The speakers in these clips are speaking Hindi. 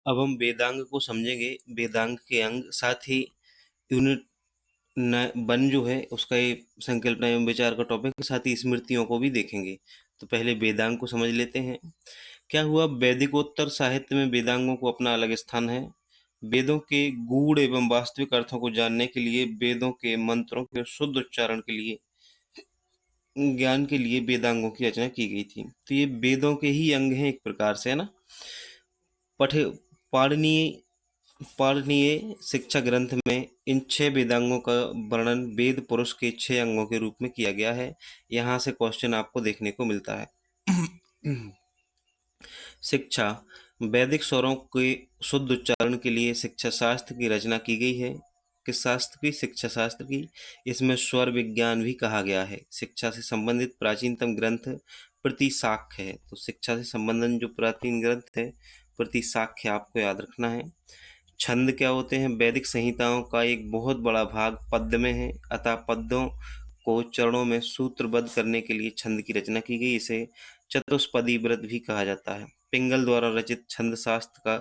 अब हम वेदांग को समझेंगे। वेदांग के अंग, साथ ही यूनिट वन जो है उसका ये संकल्पना एवं विचार का टॉपिक, साथ ही स्मृतियों को भी देखेंगे। तो पहले वेदांग को समझ लेते हैं। क्या हुआ, वैदिकोत्तर साहित्य में वेदांगों को अपना अलग स्थान है। वेदों के गूढ़ एवं वास्तविक अर्थों को जानने के लिए, वेदों के मंत्रों के शुद्ध उच्चारण के लिए, ज्ञान के लिए वेदांगों की रचना की गई थी। तो ये वेदों के ही अंग हैं एक प्रकार से, है ना। पठ पाणिनीय पाणिनीय शिक्षा ग्रंथ में इन 6 वेदांगों का वर्णन वेद पुरुष के 6 अंगों के रूप में किया गया है। यहाँ से क्वेश्चन आपको देखने को मिलता है। शिक्षा, वैदिक स्वरों के शुद्ध उच्चारण के लिए शिक्षा शास्त्र की रचना की गई है। किस शास्त्र की? शिक्षा शास्त्र की। इसमें स्वर विज्ञान भी कहा गया है। शिक्षा से संबंधित प्राचीनतम ग्रंथ प्रतिशाख्य है। तो शिक्षा से संबंधित जो प्राचीन ग्रंथ है प्रतिशाख्य आपको याद रखना है। छंद क्या होते हैं? वैदिक संहिताओं का एक बहुत बड़ा भाग पद्य में है, अतः पद्यों को चरणों में सूत्रबद्ध करने के लिए छंद की रचना की गई। इसे चतुष्पदी व्रत भी कहा जाता है। पिंगल द्वारा रचित छंद शास्त्र का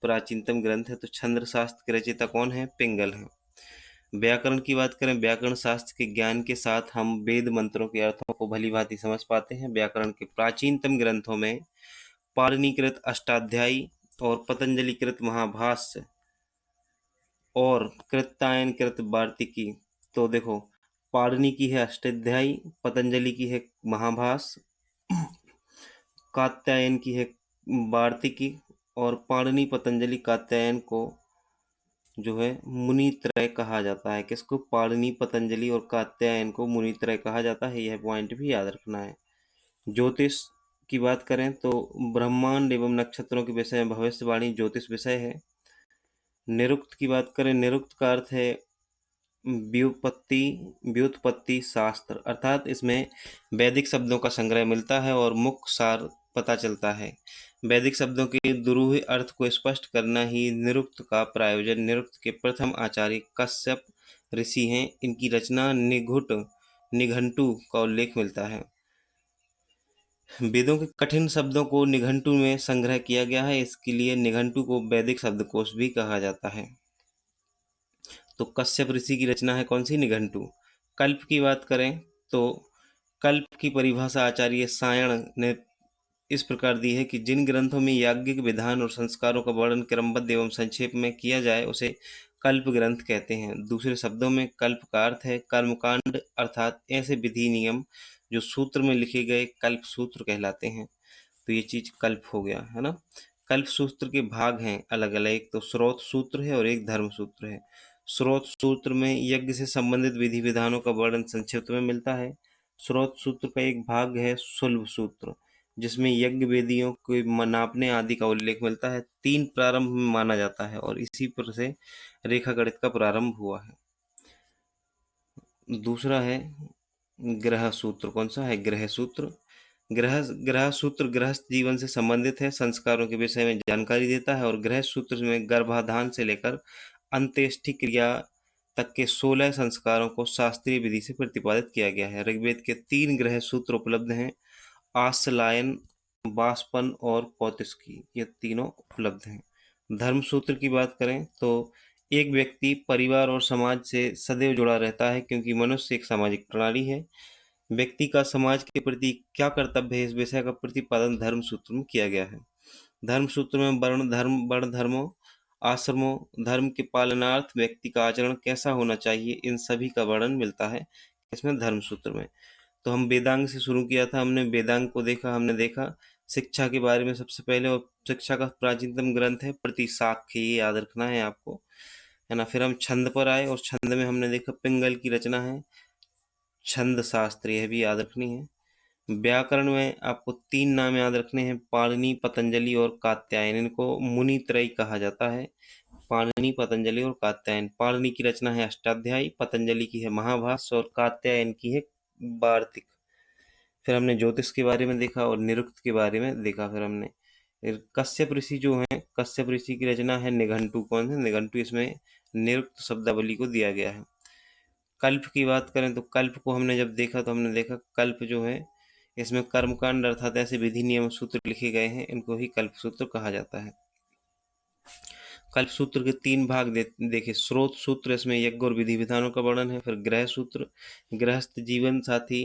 प्राचीनतम ग्रंथ है। तो छंद शास्त्र के रचयिता कौन है? पिंगल है। व्याकरण की बात करें, व्याकरण शास्त्र के ज्ञान के साथ हम वेद मंत्रों के अर्थों को भली भांति समझ पाते हैं। व्याकरण के प्राचीनतम ग्रंथों में पाणिनिकृत अष्टाध्यायी और पतंजलिकृत महाभाष्य और कृतायनकृत वार्तिकी। तो देखो, पाणिनि की है अष्टाध्यायी, पतंजलि की है महाभाष्य, कात्यायन की है वार्तिकी, और पाणिनि पतंजलि कात्यायन को जो है मुनित्रय कहा जाता है। किसको? पाणिनि पतंजलि और कात्यायन को मुनित्रय कहा जाता है। यह पॉइंट भी याद रखना है। ज्योतिष की बात करें तो ब्रह्मांड एवं नक्षत्रों के विषय में भविष्यवाणी ज्योतिष विषय है। निरुक्त की बात करें, निरुक्त का अर्थ है व्युत्पत्ति व्युत्पत्ति शास्त्र, अर्थात इसमें वैदिक शब्दों का संग्रह मिलता है और मुख्य सार पता चलता है। वैदिक शब्दों के दुरूह अर्थ को स्पष्ट करना ही निरुक्त का प्रयोजन। निरुक्त के प्रथम आचार्य कश्यप ऋषि हैं। इनकी रचना निघंटु का उल्लेख मिलता है। वेदों के कठिन शब्दों को निघंटु में संग्रह किया गया है, इसके लिए निघंटु को वैदिक शब्दकोश भी कहा जाता है। तो कश्यप ऋषि की रचना है कौन सी? निघंटु। कल्प की बात करें तो कल्प की परिभाषा आचार्य सायण ने इस प्रकार दी है कि जिन ग्रंथों में याज्ञिक विधान और संस्कारों का वर्णन क्रमबद्ध एवं संक्षेप में किया जाए उसे कल्प ग्रंथ कहते हैं। दूसरे शब्दों में कल्प का अर्थ है कर्मकांड, अर्थात ऐसे विधि नियम जो सूत्र में लिखे गए कल्प सूत्र कहलाते हैं। तो ये चीज कल्प हो गया, है ना। कल्प सूत्र के भाग हैं अलग अलग। एक तो स्रोत सूत्र है और एक धर्म सूत्र है। स्रोत सूत्र में यज्ञ से संबंधित विधि विधानों का वर्णन संक्षिप्त में मिलता है। स्रोत सूत्र का एक भाग है शुल्ब सूत्र, जिसमें यज्ञ वेदियों के नापने आदि का उल्लेख मिलता है। 3 प्रारंभ में माना जाता है और इसी पर से रेखा गणित का प्रारंभ हुआ है। दूसरा है ग्रह सूत्र। कौन सा है? ग्रह सूत्र। ग्रह सूत्र गृहस्थ जीवन से संबंधित है, संस्कारों के विषय में जानकारी देता है। और गृह सूत्र में गर्भाधान से लेकर अंत्येष्टि क्रिया तक के 16 संस्कारों को शास्त्रीय विधि से प्रतिपादित किया गया है। ऋग्वेद के 3 ग्रह सूत्र उपलब्ध हैं, आश्लायन, वाष्पन और कौतिस्की, ये तीनों उपलब्ध हैं। धर्म सूत्र की बात करें तो एक व्यक्ति परिवार और समाज से सदैव जुड़ा रहता है, क्योंकि मनुष्य एक सामाजिक प्राणी है। व्यक्ति का समाज के प्रति क्या कर्तव्य है, इस विषय का प्रतिपादन धर्म सूत्र में किया गया है। धर्म सूत्र में वर्ण धर्मों, आश्रमों, धर्म के पालनार्थ व्यक्ति का आचरण कैसा होना चाहिए, इन सभी का वर्णन मिलता है इसमें धर्म सूत्र में। तो हम वेदांग से शुरू किया था, हमने वेदांग को देखा, हमने देखा शिक्षा के बारे में सबसे पहले, और शिक्षा का प्राचीनतम ग्रंथ है प्रतिशाख्य, ये याद रखना है आपको, है ना। फिर हम छंद पर आए और छंद में हमने देखा पिंगल की रचना है छंद शास्त्र, यह भी याद रखनी है। व्याकरण में आपको 3 नाम याद रखने हैं, पाणिनि, पतंजलि और कात्यायन। इनको मुनित्रयी कहा जाता है, पाणिनि, पतंजलि और कात्यायन। पाणिनि की रचना है अष्टाध्यायी, पतंजलि की है महाभाष्य और कात्यायन की है वार्तिक। फिर हमने ज्योतिष के बारे में देखा और निरुक्त के बारे में देखा। फिर हमने कश्यप ऋषि जो हैं, कश्यप ऋषि की रचना है निघंटु। कौन है? निघंटु। इसमें निरुक्त शब्दावली को दिया गया है। कल्प की बात करें तो कल्प को हमने जब देखा तो हमने देखा कल्प जो है इसमें कर्मकांड अर्थात ऐसे विधि नियम सूत्र लिखे गए हैं, इनको ही कल्प सूत्र कहा जाता है। कल्प सूत्र के 3 भाग देखे। स्रोत सूत्र, इसमें यज्ञ और विधि विधानों का वर्णन है। फिर गृह सूत्र, गृहस्थ जीवन साथी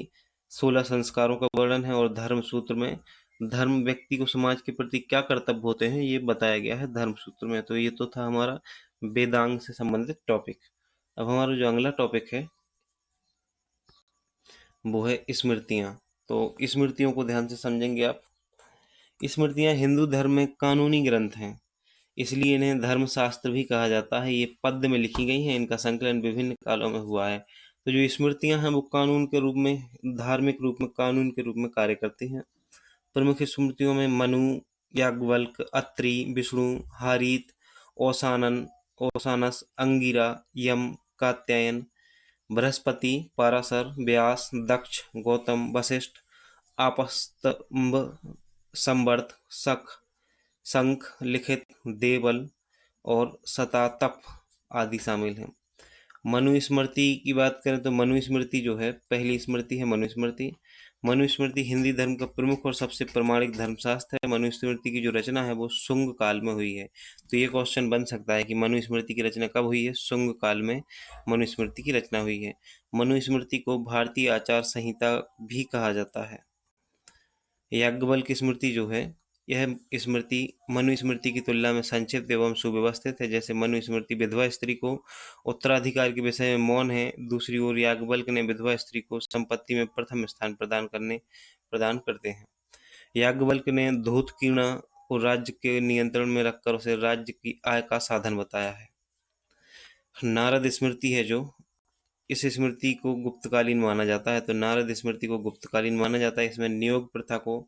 16 संस्कारों का वर्णन है। और धर्म सूत्र में धर्म व्यक्ति को समाज के प्रति क्या कर्तव्य होते हैं ये बताया गया है धर्म सूत्र में। तो ये तो था हमारा वेदांग से संबंधित टॉपिक। अब हमारा जो अगला टॉपिक है वो है स्मृतियाँ। तो स्मृतियों को ध्यान से समझेंगे आप। स्मृतियाँ हिंदू धर्म में कानूनी ग्रंथ हैं, इसलिए इन्हें धर्मशास्त्र भी कहा जाता है। ये पद्य में लिखी गई हैं, इनका संकलन विभिन्न कालों में हुआ है। तो जो स्मृतियाँ हैं वो कानून के रूप में, धार्मिक रूप में, कानून के रूप में कार्य करती हैं। प्रमुख स्मृतियों में मनु, याज्ञवल्क्य, अत्रि, विष्णु, हारीत, औसानन, औसानस, अंगिरा, यम, कात्यायन, बृहस्पति, पाराशर, व्यास, दक्ष, गौतम, वशिष्ठ, आपस्तंब, संवर्त, शक, शंख, लिखित, देवल और शतातप आदि शामिल हैं। मनुस्मृति की बात करें तो मनुस्मृति जो है, पहली स्मृति है मनुस्मृति। मनुस्मृति हिंदी धर्म का प्रमुख और सबसे प्रमाणिक धर्मशास्त्र है। मनुस्मृति की जो रचना है वो शुंग काल में हुई है। तो ये क्वेश्चन बन सकता है कि मनुस्मृति की रचना कब हुई है? शुंग काल में मनुस्मृति की रचना हुई है। मनुस्मृति को भारतीय आचार संहिता भी कहा जाता है। याज्ञवल्क्य स्मृति जो है, यह स्मृति मनुस्मृति की तुलना में संक्षिप्त एवं सुव्यवस्थित है। जैसे मनुस्मृति विधवा स्त्री को उत्तराधिकार के विषय में मौन है, दूसरी ओर याज्ञवल्क्य ने विधवा स्त्री को संपत्ति में प्रथम स्थान प्रदान करते हैं। याज्ञवल्क्य ने धूतकीर्णा को राज्य के नियंत्रण में रखकर उसे राज्य की आय का साधन बताया है। नारद स्मृति है जो, इस स्मृति को गुप्तकालीन माना जाता है। तो नारद स्मृति को गुप्तकालीन माना जाता है। इसमें नियोग प्रथा को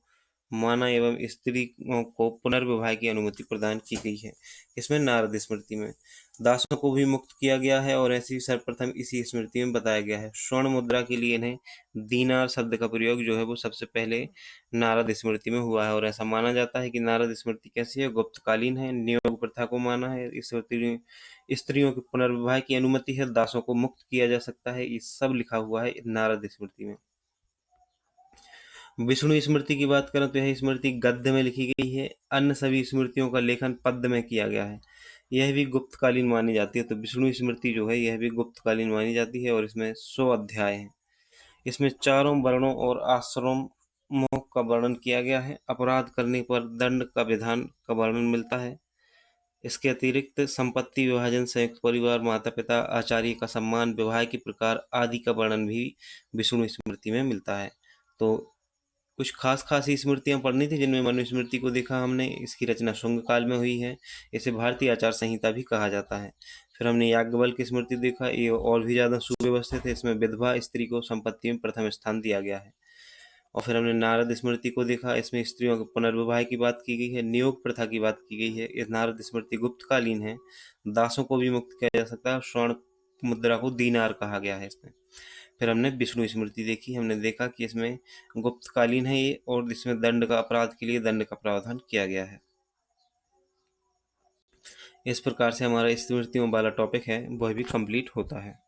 माना एवं स्त्रियों को पुनर्विवाह की अनुमति प्रदान की गई है। इसमें नारद स्मृति में दासों को भी मुक्त किया गया है और ऐसी सर्वप्रथम इसी स्मृति में बताया गया है। स्वर्ण मुद्रा के लिए इन्हें दीनार शब्द का प्रयोग जो है वो सबसे पहले नारद स्मृति में हुआ है। और ऐसा माना जाता है कि नारद स्मृति कैसी है? गुप्तकालीन है। नियोग प्रथा को माना है, स्त्रियों के पुनर्विवाह की अनुमति है, दासों को मुक्त किया जा सकता है, ये सब लिखा हुआ है नारद स्मृति में। विष्णु स्मृति की बात करें तो यह स्मृति गद्य में लिखी गई है। अन्य सभी स्मृतियों का लेखन पद्य में किया गया है। यह भी गुप्तकालीन मानी जाती है। तो विष्णु स्मृति जो है यह भी गुप्तकालीन मानी जाती है और इसमें 100 अध्याय हैं। इसमें चारों वर्णों और आश्रमों का वर्णन किया गया है। अपराध करने पर दंड का विधान का वर्णन मिलता है। इसके अतिरिक्त संपत्ति विभाजन, संयुक्त परिवार, माता पिता, आचार्य का सम्मान, विवाह के प्रकार आदि का वर्णन भी विष्णु स्मृति में मिलता है। तो कुछ खास स्मृतियां पढ़नी थी जिनमें मनुस्मृति को देखा हमने। इसकी रचना शुंग काल में हुई है। इसे भारतीय आचार संहिता भी कहा जाता है। फिर हमने याज्ञवल्क्य स्मृति देखा, ये और भी ज़्यादा सुव्यवस्थित है। इसमें विधवा स्त्री को संपत्ति में प्रथम स्थान दिया गया है। और फिर हमने नारद स्मृति को देखा, इसमें स्त्रियों के पुनर्विवाह की बात की गई है, नियोग प्रथा की बात की गई है। इस नारद स्मृति गुप्तकालीन है, दासों को भी मुक्त किया जा सकता है। स्वर्ण मुद्रा को दीनार कहा गया है इसमें। फिर हमने विष्णु स्मृति देखी, हमने देखा कि इसमें गुप्तकालीन है ये और इसमें दंड का, अपराध के लिए दंड का प्रावधान किया गया है। इस प्रकार से हमारा स्मृतियों वाला टॉपिक है वह भी कंप्लीट होता है।